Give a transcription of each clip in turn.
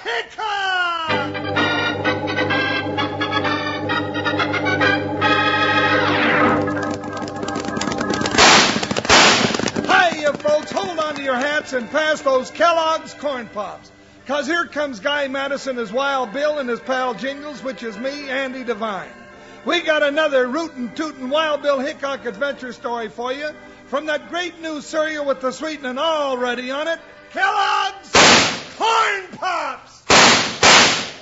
Hickok! Hi, you folks, hold on to your hats and pass those Kellogg's Corn Pops. Because here comes Guy Madison as Wild Bill and his pal Jingles, which is me, Andy Devine. We got another rootin' tootin' Wild Bill Hickok adventure story for you from that great new cereal with the sweetening already on it, Kellogg's Corn Pops!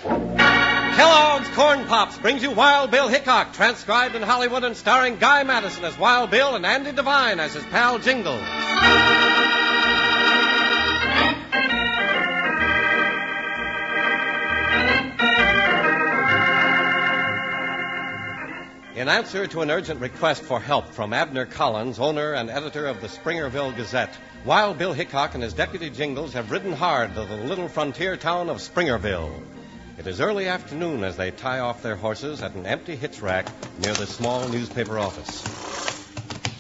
Kellogg's Corn Pops brings you Wild Bill Hickok, transcribed in Hollywood and starring Guy Madison as Wild Bill and Andy Devine as his pal Jingles. In answer to an urgent request for help from Abner Collins, owner and editor of the Springerville Gazette, Wild Bill Hickok and his deputy Jingles have ridden hard to the little frontier town of Springerville. It is early afternoon as they tie off their horses at an empty hitch rack near the small newspaper office.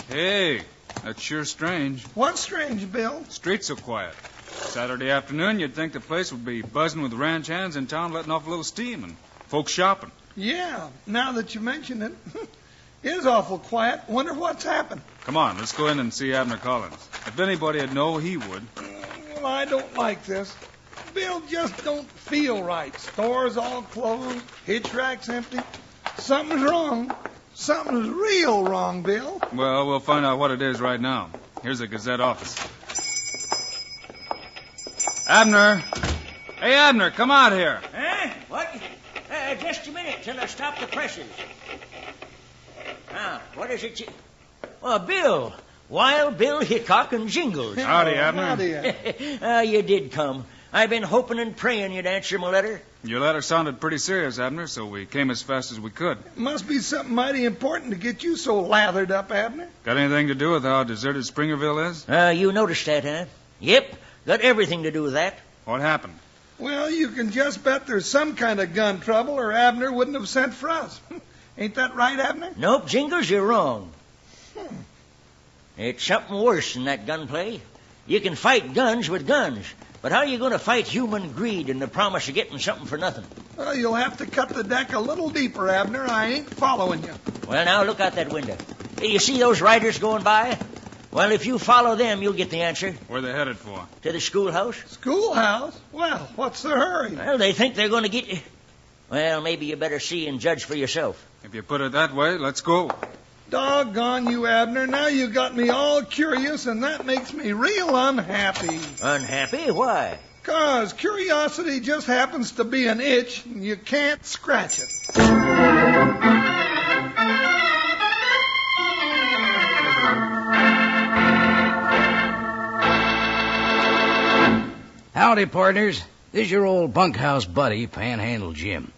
Hey, that's sure strange. What's strange, Bill? Streets so quiet. Saturday afternoon, you'd think the place would be buzzing with ranch hands in town letting off a little steam and folks shopping. Yeah, now that you mention it, it is awful quiet. Wonder what's happened. Come on, let's go in and see Abner Collins. If anybody'd know, he would. Well, I don't like this. Bill just don't feel right. Stores all closed, hitch racks empty. Something's wrong. Something's real wrong, Bill. Well, we'll find out what it is right now. Here's the Gazette office. Abner! Hey, Abner, come out here. Huh? What? Just a minute till I stop the presses. Now, what is it? Bill. Wild Bill Hickok and Jingles. Howdy, Abner. Howdy. You did come. I've been hoping and praying you'd answer my letter. Your letter sounded pretty serious, Abner, so we came as fast as we could. Must be something mighty important to get you so lathered up, Abner. Got anything to do with how deserted Springerville is? You noticed that, huh? Yep, got everything to do with that. What happened? Well, you can just bet there's some kind of gun trouble or Abner wouldn't have sent for us. Ain't that right, Abner? Nope, Jingles, you're wrong. It's something worse than that gunplay. You can fight guns with guns, but how are you going to fight human greed and the promise of getting something for nothing? Well, you'll have to cut the deck a little deeper, Abner. I ain't following you. Well, now look out that window. Hey, you see those riders going by? Well, if you follow them, you'll get the answer. Where they headed for? To the schoolhouse. Schoolhouse? Well, what's the hurry? Well, they think they're going to get you. Well, maybe you better see and judge for yourself. If you put it that way, let's go. Doggone you, Abner. Now you got me all curious, and that makes me real unhappy. Unhappy? Why? 'Cause curiosity just happens to be an itch, and you can't scratch it. Howdy, partners. This is your old bunkhouse buddy, Panhandle Jim.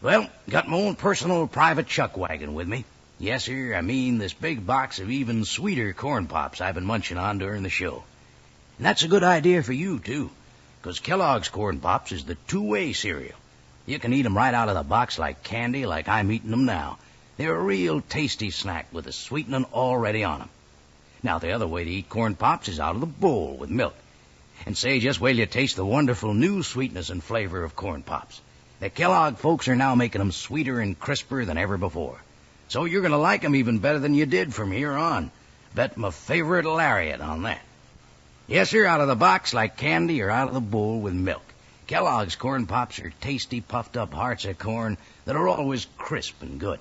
Well, got my own personal private chuck wagon with me. Yes, sir, I mean this big box of even sweeter corn pops I've been munching on during the show. And that's a good idea for you, too, 'cause Kellogg's Corn Pops is the two-way cereal. You can eat 'em right out of the box like candy, like I'm eating 'em now. They're a real tasty snack with the sweetening already on 'em. Now, the other way to eat corn pops is out of the bowl with milk. And say, just wait till you taste the wonderful new sweetness and flavor of corn pops. The Kellogg folks are now making 'em sweeter and crisper than ever before. So you're going to like 'em even better than you did from here on. Bet my favorite lariat on that. Yes, sir, out of the box like candy or out of the bowl with milk. Kellogg's Corn Pops are tasty, puffed-up hearts of corn that are always crisp and good.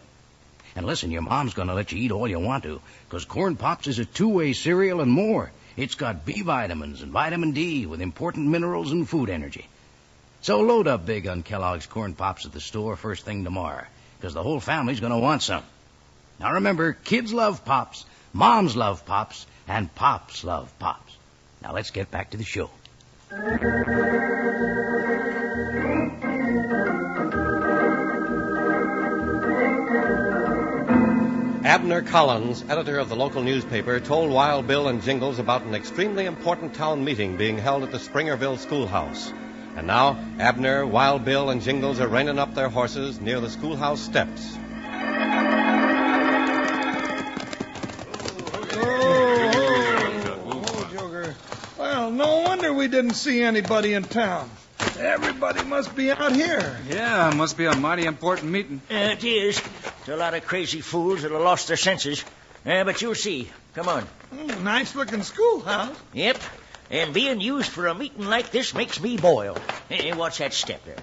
And listen, your mom's going to let you eat all you want to, 'cause Corn Pops is a two-way cereal and more. It's got B vitamins and vitamin D with important minerals and food energy. So load up big on Kellogg's Corn Pops at the store first thing tomorrow, 'cause the whole family's going to want some. Now remember, kids love Pops, moms love Pops, and Pops love Pops. Now let's get back to the show. Abner Collins, editor of the local newspaper, told Wild Bill and Jingles about an extremely important town meeting being held at the Springerville schoolhouse. And now, Abner, Wild Bill, and Jingles are reining up their horses near the schoolhouse steps. Oh, Joker. Well, no wonder we didn't see anybody in town. Everybody must be out here. Yeah, must be a mighty important meeting. It is. It's a lot of crazy fools that have lost their senses. But you'll see. Come on. Nice-looking schoolhouse. Yep. And being used for a meeting like this makes me boil. Watch that step there.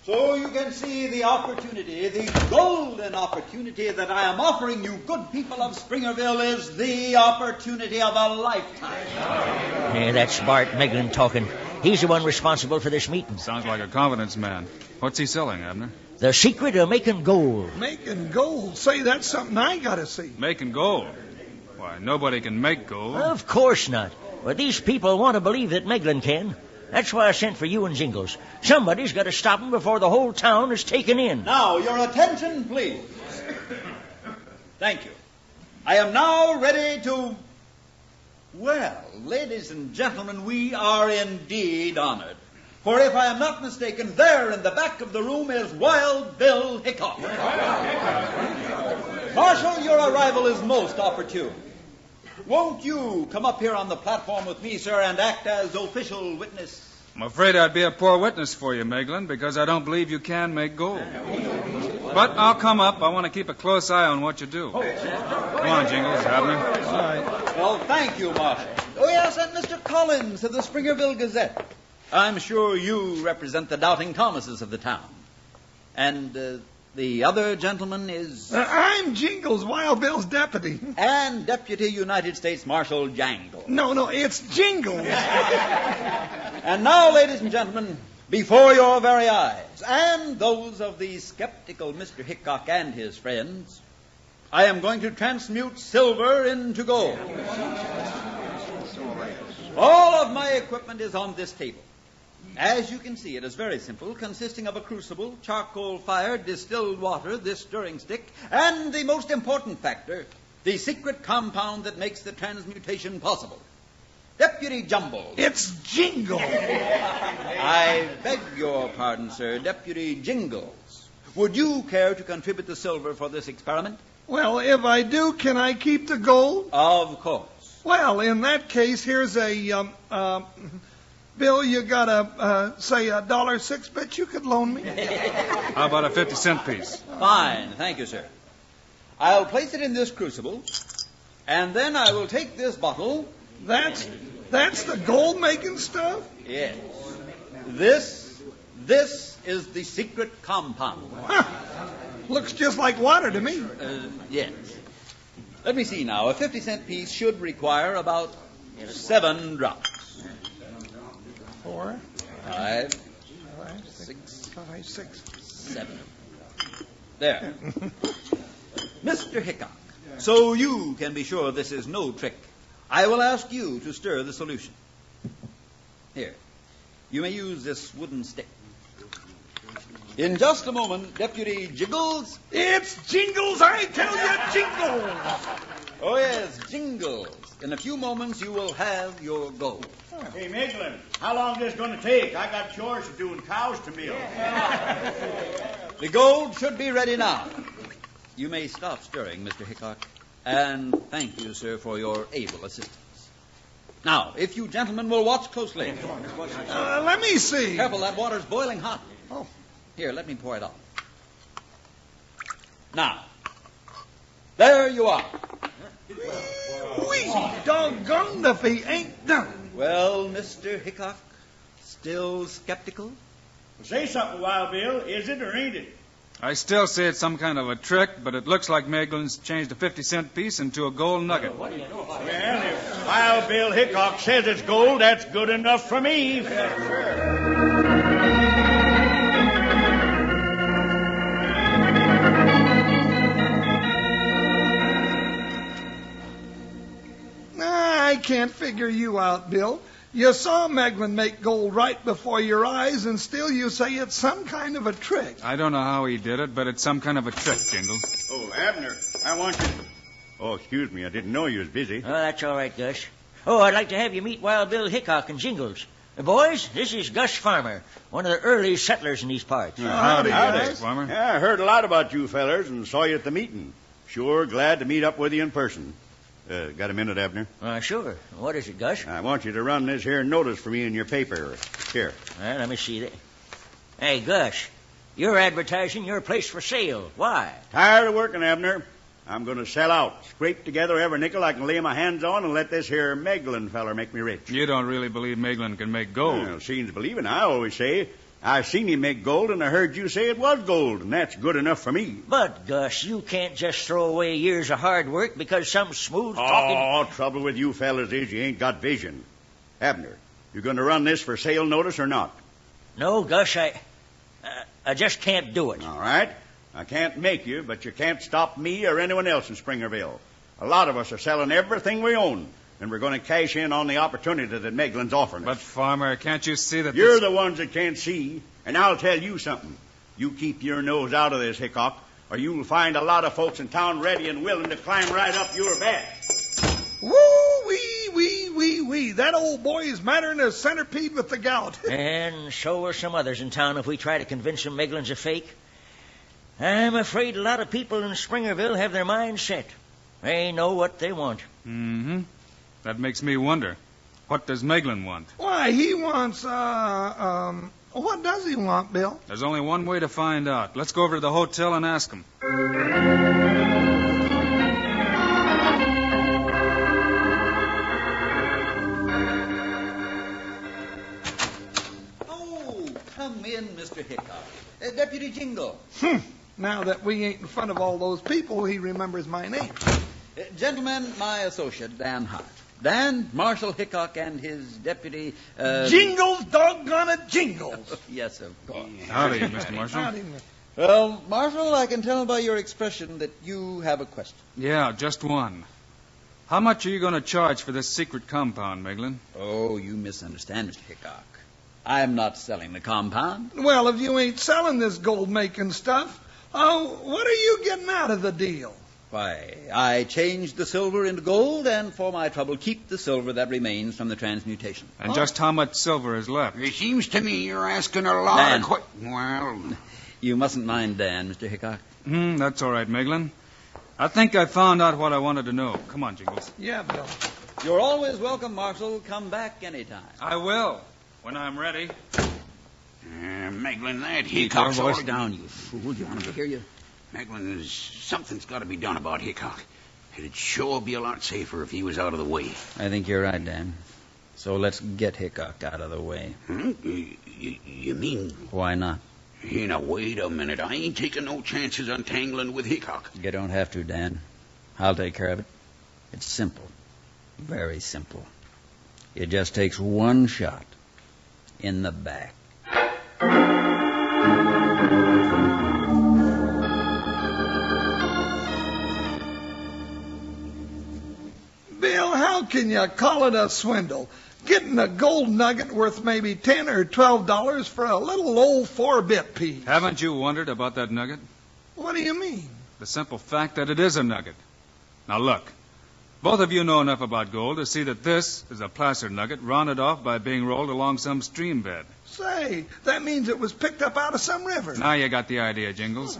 So you can see the opportunity, the golden opportunity that I am offering you, good people of Springerville, is the opportunity of a lifetime. That's Bart Meglin talking. He's the one responsible for this meeting. Sounds like a confidence man. What's he selling, Abner? The secret of making gold. Making gold? Say, that's something I gotta see. Making gold? Why, nobody can make gold. Of course not. But these people want to believe that Meglin can. That's why I sent for you and Jingles. Somebody's got to stop him before the whole town is taken in. Now, your attention, please. Thank you. I am now ready to... Well, ladies and gentlemen, we are indeed honored. For if I am not mistaken, there in the back of the room is Wild Bill Hickok. Marshal, your arrival is most opportune. Won't you come up here on the platform with me, sir, and act as official witness? I'm afraid I'd be a poor witness for you, Meglin, because I don't believe you can make gold. But I'll come up. I want to keep a close eye on what you do. Come on, Jingles, Abner. All right. Well, thank you, Marshal. Oh, yes, and Mr. Collins of the Springerville Gazette. I'm sure you represent the doubting Thomases of the town. And the other gentleman is... I'm Jingles, Wild Bill's deputy. And Deputy United States Marshal Jangle. No, it's Jingles. And now, ladies and gentlemen, before your very eyes, and those of the skeptical Mr. Hickok and his friends, I am going to transmute silver into gold. All of my equipment is on this table. As you can see, it is very simple, consisting of a crucible, charcoal-fired distilled water, this stirring stick, and the most important factor, the secret compound that makes the transmutation possible. Deputy Jumble. It's Jingles. I beg your pardon, sir, Deputy Jingles. Would you care to contribute the silver for this experiment? Well, if I do, can I keep the gold? Of course. Well, in that case, here's a... Bill, you got a, say, $1.06 bet you could loan me? How about a 50-cent piece? Fine. Thank you, sir. I'll place it in this crucible, and then I will take this bottle. That's the gold-making stuff? Yes. This is the secret compound. Huh. Looks just like water to me. Yes. Let me see now. A 50-cent piece should require about 7 drops. 4, 5, 6, 7. There. Mr. Hickok, so you can be sure this is no trick, I will ask you to stir the solution. Here. You may use this wooden stick. In just a moment, Deputy Jingles. It's Jingles, I tell you, Jingles. Oh, yes, Jingles. In a few moments, you will have your gold. Hey, Meglin, how long is this going to take? I got chores to do and cows to milk. The gold should be ready now. You may stop stirring, Mr. Hickok. And thank you, sir, for your able assistance. Now, if you gentlemen will watch closely. Let me see. Careful, that water's boiling hot. Oh. Here, let me pour it out. Now, there you are. Wee, doggone if he ain't done. Well, Mr. Hickok, still skeptical? Say something, Wild Bill. Is it or ain't it? I still say it's some kind of a trick, but it looks like Meglin's changed a 50-cent piece into a gold nugget. Well, if Wild Bill Hickok says it's gold, that's good enough for me. I can't figure you out, Bill. You saw Meglin make gold right before your eyes, and still you say it's some kind of a trick. I don't know how he did it, but it's some kind of a trick, Jingles. Oh, Abner, I want you to... Oh, excuse me, I didn't know you was busy. Oh, that's all right, Gus. Oh, I'd like to have you meet Wild Bill Hickok and Jingles. Boys, this is Gus Farmer, one of the early settlers in these parts. Howdy, guys. Farmer. Yeah, I heard a lot about you fellers and saw you at the meeting. Sure glad to meet up with you in person. Got a minute, Abner? Sure. What is it, Gus? I want you to run this here notice for me in your paper. Here. All right, let me see that. Hey, Gus, you're advertising your place for sale. Why? Tired of working, Abner. I'm going to sell out. Scrape together every nickel I can lay my hands on and let this here Meglin feller make me rich. You don't really believe Meglin can make gold? Well, seems believing, I always say. I've seen him make gold, and I heard you say it was gold, and that's good enough for me. But, Gus, you can't just throw away years of hard work because some smooth-talking... Oh, trouble with you fellas is you ain't got vision. Abner, you going to run this for sale notice or not? No, Gus, I just can't do it. All right. I can't make you, but you can't stop me or anyone else in Springerville. A lot of us are selling everything we own, and we're going to cash in on the opportunity that Meglin's offering us. But, Farmer, can't you see that You're the ones that can't see, and I'll tell you something. You keep your nose out of this, Hickok, or you'll find a lot of folks in town ready and willing to climb right up your back. Woo-wee. That old boy is madder than a centipede with the gout. And so are some others in town if we try to convince them Meglin's a fake. I'm afraid a lot of people in Springerville have their minds set. They know what they want. Mm-hmm. That makes me wonder. What does Meglin want? Why, he wants, what does he want, Bill? There's only one way to find out. Let's go over to the hotel and ask him. Oh, come in, Mr. Hickok. Deputy Jingle. Now that we ain't in front of all those people, he remembers my name. Gentlemen, my associate, Dan Hart. Dan, Marshal Hickok, and his deputy... Jingles, doggone it, Jingles. Yes, of course. Howdy, Mr. Marshal. Howdy, Well, Marshal, I can tell by your expression that you have a question. Yeah, just one. How much are you going to charge for this secret compound, Meglin? Oh, you misunderstand, Mr. Hickok. I'm not selling the compound. Well, if you ain't selling this gold-making stuff, what are you getting out of the deal? Why, I changed the silver into gold, and for my trouble, keep the silver that remains from the transmutation. And just how much silver is left? It seems to me you're asking a lot Dan. of questions. Well, You mustn't mind Dan, Mr. Hickok. That's all right, Meglin. I think I found out what I wanted to know. Come on, Jingles. Yeah, Bill. You're always welcome, Marshal. Come back anytime. I will, when I'm ready. Meglin, that Keep your Hickok's voice all... down, you fool. Do you want him to hear you? Meglin, something's got to be done about Hickok. It'd sure be a lot safer if he was out of the way. I think you're right, Dan. So let's get Hickok out of the way. You mean... Why not? Now, wait a minute. I ain't taking no chances untangling with Hickok. You don't have to, Dan. I'll take care of it. It's simple. Very simple. It just takes one shot in the back. Bill, how can you call it a swindle? Getting a gold nugget worth maybe $10 or $12 for a little old 4-bit piece. Haven't you wondered about that nugget? What do you mean? The simple fact that it is a nugget. Now, look. Both of you know enough about gold to see that this is a placer nugget rounded off by being rolled along some stream bed. Say, that means it was picked up out of some river. Now you got the idea, Jingles.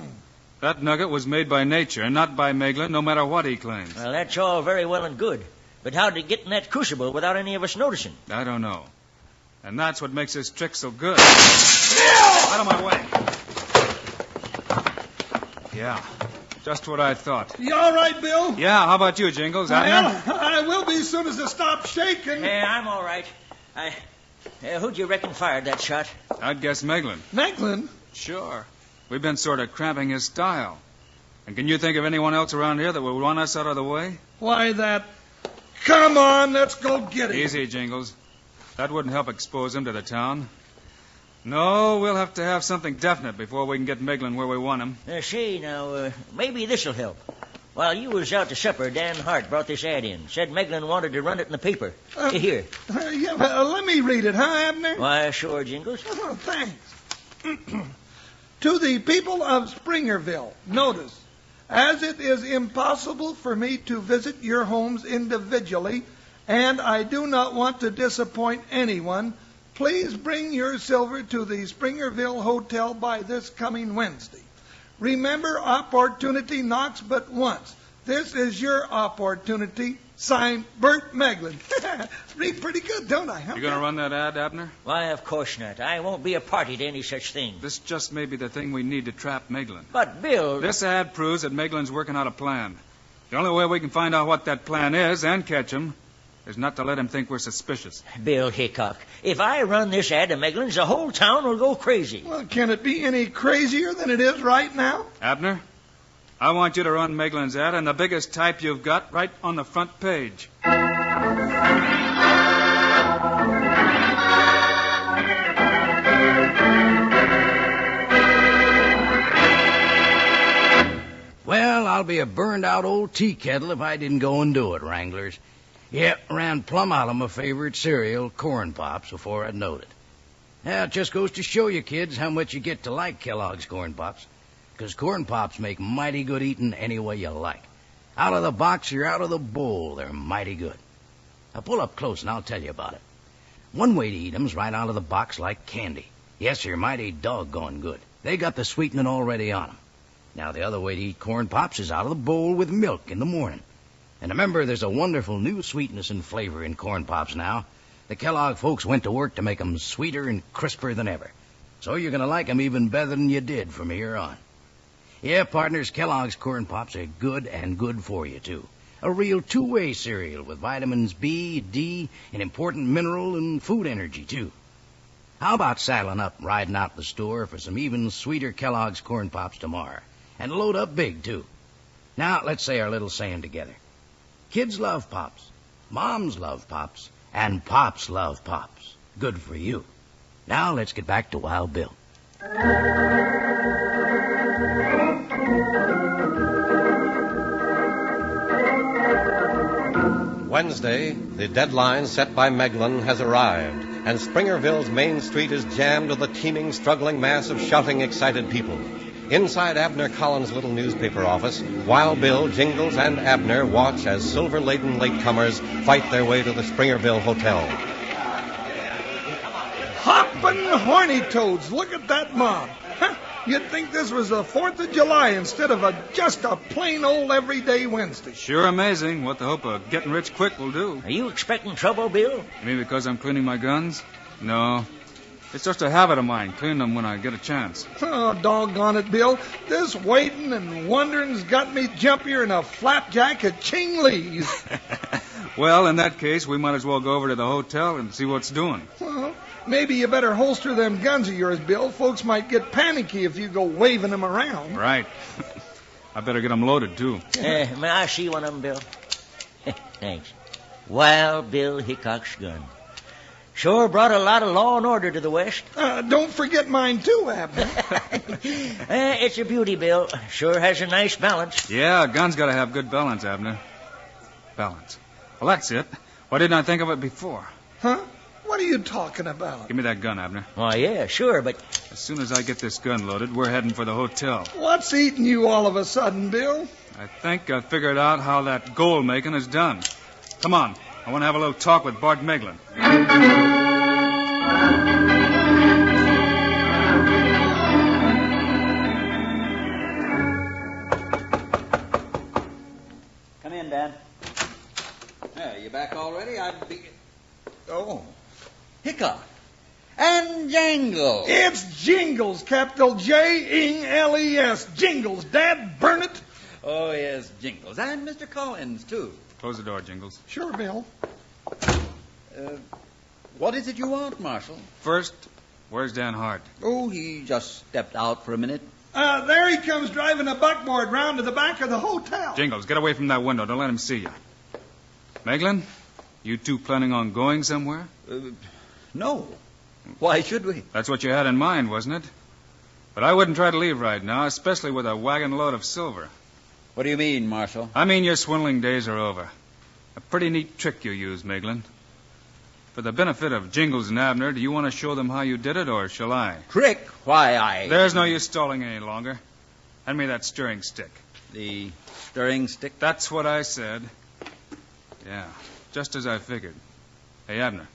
That nugget was made by nature, and not by Meglin, no matter what he claims. Well, that's all very well and good. But how'd it get in that crucible without any of us noticing? I don't know. And that's what makes this trick so good. Out of my way. Yeah, just what I thought. You all right, Bill? Yeah, how about you, Jingles? Abner? Well, I will be as soon as it stops shaking. Yeah, I'm all right. Who'd you reckon fired that shot? I'd guess Meglin. Meglin? Sure. We've been sort of cramping his style. And can you think of anyone else around here that would run us out of the way? Why, that... Come on, let's go get it. Easy, Jingles. That wouldn't help expose him to the town. No, we'll have to have something definite before we can get Meglin where we want him. Say, now, maybe this'll help. While you was out to supper, Dan Hart brought this ad in. Said Meglin wanted to run it in the paper. Here. Yeah, let me read it, huh, Abner? Why, sure, Jingles. Oh, thanks. To the people of Springerville, notice, as it is impossible for me to visit your homes individually, and I do not want to disappoint anyone, please bring your silver to the Springerville Hotel by this coming Wednesday. Remember, opportunity knocks but once. This is your opportunity. Signed, Bert Meglin. Read pretty good, don't I? Huh? You going to run that ad, Abner? Why, of course not. I won't be a party to any such thing. This just may be the thing we need to trap Meglin. But, Bill... This ad proves that Meglin's working out a plan. The only way we can find out what that plan is and catch him is not to let him think we're suspicious. Bill Hickok, if I run this ad to Meglin's, the whole town will go crazy. Well, can it be any crazier than it is right now? Abner, I want you to run Meglin's ad and the biggest type you've got right on the front page. Well, I'll be a burned-out old tea kettle if I didn't go and do it, Wranglers. Yep, ran plumb out of my favorite cereal, Corn Pops, before I'd knowed it. Now, it just goes to show you kids how much you get to like Kellogg's Corn Pops. 'Cause Corn Pops make mighty good eating any way you like. Out of the box or out of the bowl, they're mighty good. Now, pull up close and I'll tell you about it. One way to eat 'em's right out of the box like candy. Yes, they're mighty doggone good. They got the sweetening already on 'em. Now, the other way to eat Corn Pops is out of the bowl with milk in the morning. And remember, there's a wonderful new sweetness and flavor in Corn Pops now. The Kellogg folks went to work to make 'em sweeter and crisper than ever. So you're going to like 'em even better than you did from here on. Yeah, partners, Kellogg's Corn Pops are good and good for you, too. A real two-way cereal with vitamins B, D, and important mineral and food energy, too. How about saddling up, riding out the store for some even sweeter Kellogg's Corn Pops tomorrow? And load up big, too. Now, let's say our little saying together. Kids love Pops, moms love Pops, and Pops love Pops. Good for you. Now, let's get back to Wild Bill. Wednesday, the deadline set by Meglin has arrived, and Springerville's main street is jammed with a teeming, struggling mass of shouting, excited people. Inside Abner Collins' little newspaper office, Wild Bill, Jingles, and Abner watch as silver-laden latecomers fight their way to the Springerville Hotel. Hoppin' horny toads, look at that mob. Huh? You'd think this was the 4th of July instead of just a plain old everyday Wednesday. Sure amazing what the hope of getting rich quick will do. Are you expecting trouble, Bill? You mean because I'm cleaning my guns? No. It's just a habit of mine, cleaning them when I get a chance. Oh, doggone it, Bill. This waiting and wondering's got me jumpier than a flapjack at Ching Lee's. Well, in that case, we might as well go over to the hotel and see what's doing. Well, maybe you better holster them guns of yours, Bill. Folks might get panicky if you go waving them around. Right. I better get them loaded, too. May I see one of them, Bill? Thanks. Wild Bill Hickok's gun. Sure brought a lot of law and order to the West. Don't forget mine, too, Abner. It's a beauty, Bill. Sure has a nice balance. Yeah, a gun's got to have good balance, Abner. Balance. Well, that's it. Why didn't I think of it before? Huh? What are you talking about? Give me that gun, Abner. Oh, yeah, sure, but... As soon as I get this gun loaded, we're heading for the hotel. What's eating you all of a sudden, Bill? I think I figured out how that gold making is done. Come on. I want to have a little talk with Bart Meglin. Come in, Dan. You back already? Oh. Hickok. And Jingles. It's Jingles, capital Jingles. Jingles, Dad, burn it. Oh, yes, Jingles. And Mr. Collins, too. Close the door, Jingles. Sure, Bill. What is it you want, Marshal? First, where's Dan Hart? Oh, he just stepped out for a minute. There he comes driving a buckboard round to the back of the hotel. Jingles, get away from that window. Don't let him see you. Meglin, you two planning on going somewhere? No. Why should we? That's what you had in mind, wasn't it? But I wouldn't try to leave right now, especially with a wagon load of silver. What do you mean, Marshal? I mean your swindling days are over. A pretty neat trick you used, Meglin. For the benefit of Jingles and Abner, do you want to show them how you did it, or shall I? Trick? Why, There's no use stalling any longer. Hand me that stirring stick. The stirring stick? That's what I said. Yeah, just as I figured. Hey, Abner,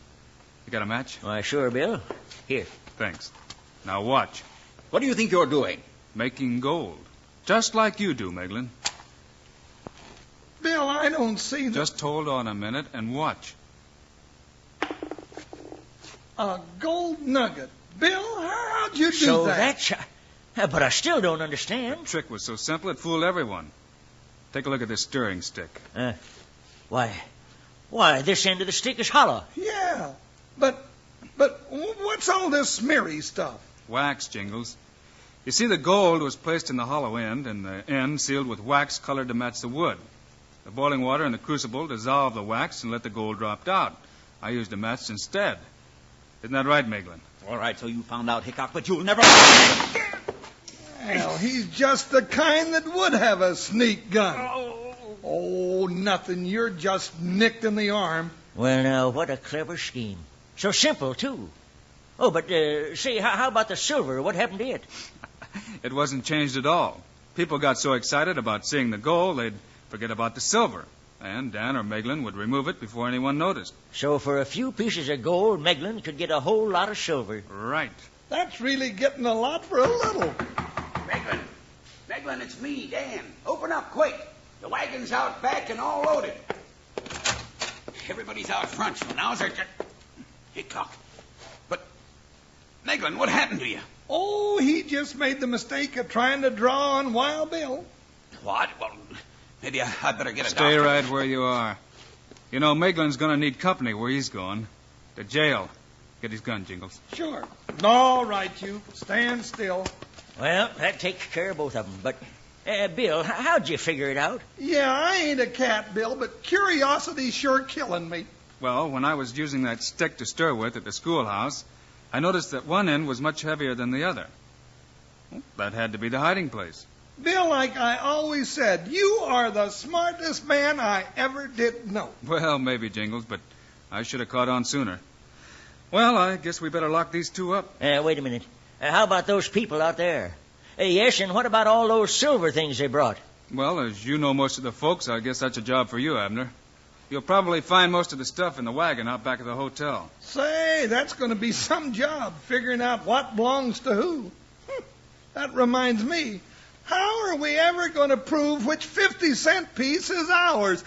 you got a match? Why, sure, Bill. Here. Thanks. Now watch. What do you think you're doing? Making gold. Just like you do, Meglin. don't see the... Just hold on a minute and watch. A gold nugget. Bill, how'd you do So that? But I still don't understand. The trick was so simple it fooled everyone. Take a look at this stirring stick. Why, this end of the stick is hollow. Yeah, but what's all this smeary stuff? Wax, Jingles. You see, the gold was placed in the hollow end, and the end sealed with wax colored to match the wood. The boiling water in the crucible dissolved the wax and let the gold drop out. I used a match instead. Isn't that right, Meglin? All right, so you found out, Hickok, but you'll never... Well, he's just the kind that would have a sneak gun. Oh, nothing. You're just nicked in the arm. Well, now, what a clever scheme. So simple, too. Oh, but, say, how about the silver? What happened to it? It wasn't changed at all. People got so excited about seeing the gold, they'd forget about the silver. And Dan or Meglin would remove it before anyone noticed. So for a few pieces of gold, Meglin could get a whole lot of silver. Right. That's really getting a lot for a little. Meglin, it's me, Dan. Open up quick. The wagon's out back and all loaded. Everybody's out front, so now's our turn. Hickok. But, Meglin, what happened to you? Oh, he just made the mistake of trying to draw on Wild Bill. What? Well, maybe I'd better get a Stay doctor. right where you are. You know, Meglin's going to need company where he's going. To jail. Get his gun, Jingles. Sure. All right, you. Stand still. Well, that takes care of both of them. But, Bill, how'd you figure it out? Yeah, I ain't a cat, Bill, but curiosity's sure killing me. Well, when I was using that stick to stir with at the schoolhouse, I noticed that one end was much heavier than the other. Well, that had to be the hiding place. Bill, like I always said, you are the smartest man I ever did know. Well, maybe, Jingles, but I should have caught on sooner. Well, I guess we better lock these two up. Wait a minute. How about those people out there? Yes, and what about all those silver things they brought? Well, as you know most of the folks, I guess that's a job for you, Abner. You'll probably find most of the stuff in the wagon out back of the hotel. Say, that's going to be some job, figuring out what belongs to who. That reminds me, how are we ever going to prove which 50-cent piece is ours?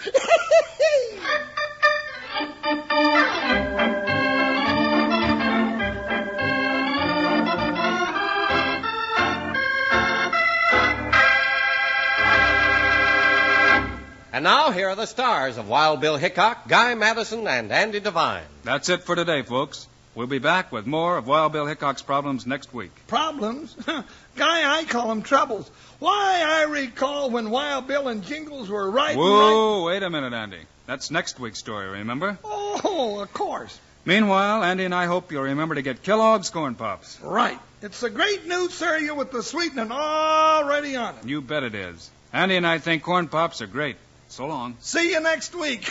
And now, here are the stars of Wild Bill Hickok, Guy Madison, and Andy Devine. That's it for today, folks. We'll be back with more of Wild Bill Hickok's problems next week. Problems? Guy, I call them troubles. Why, I recall when Wild Bill and Jingles were right. Whoa, wait a minute, Andy. That's next week's story, remember? Oh, of course. Meanwhile, Andy and I hope you'll remember to get Kellogg's Corn Pops. Right. It's the great new cereal with the sweetening already on it. You bet it is. Andy and I think Corn Pops are great. So long. See you next week.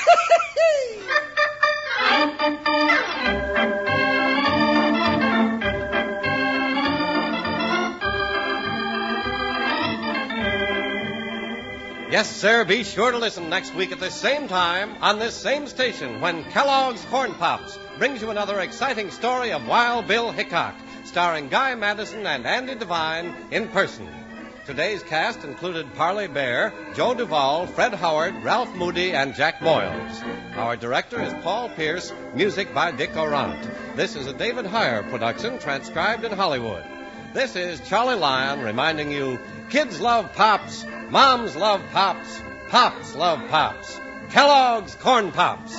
Yes, sir, be sure to listen next week at this same time on this same station when Kellogg's Corn Pops brings you another exciting story of Wild Bill Hickok, starring Guy Madison and Andy Devine in person. Today's cast included Parley Bear, Joe Duvall, Fred Howard, Ralph Moody, and Jack Boyles. Our director is Paul Pierce, music by Dick Orant. This is a David Heyer production transcribed in Hollywood. This is Charlie Lyon reminding you, kids love Pops, moms love Pops, Pops love Pops. Kellogg's Corn Pops.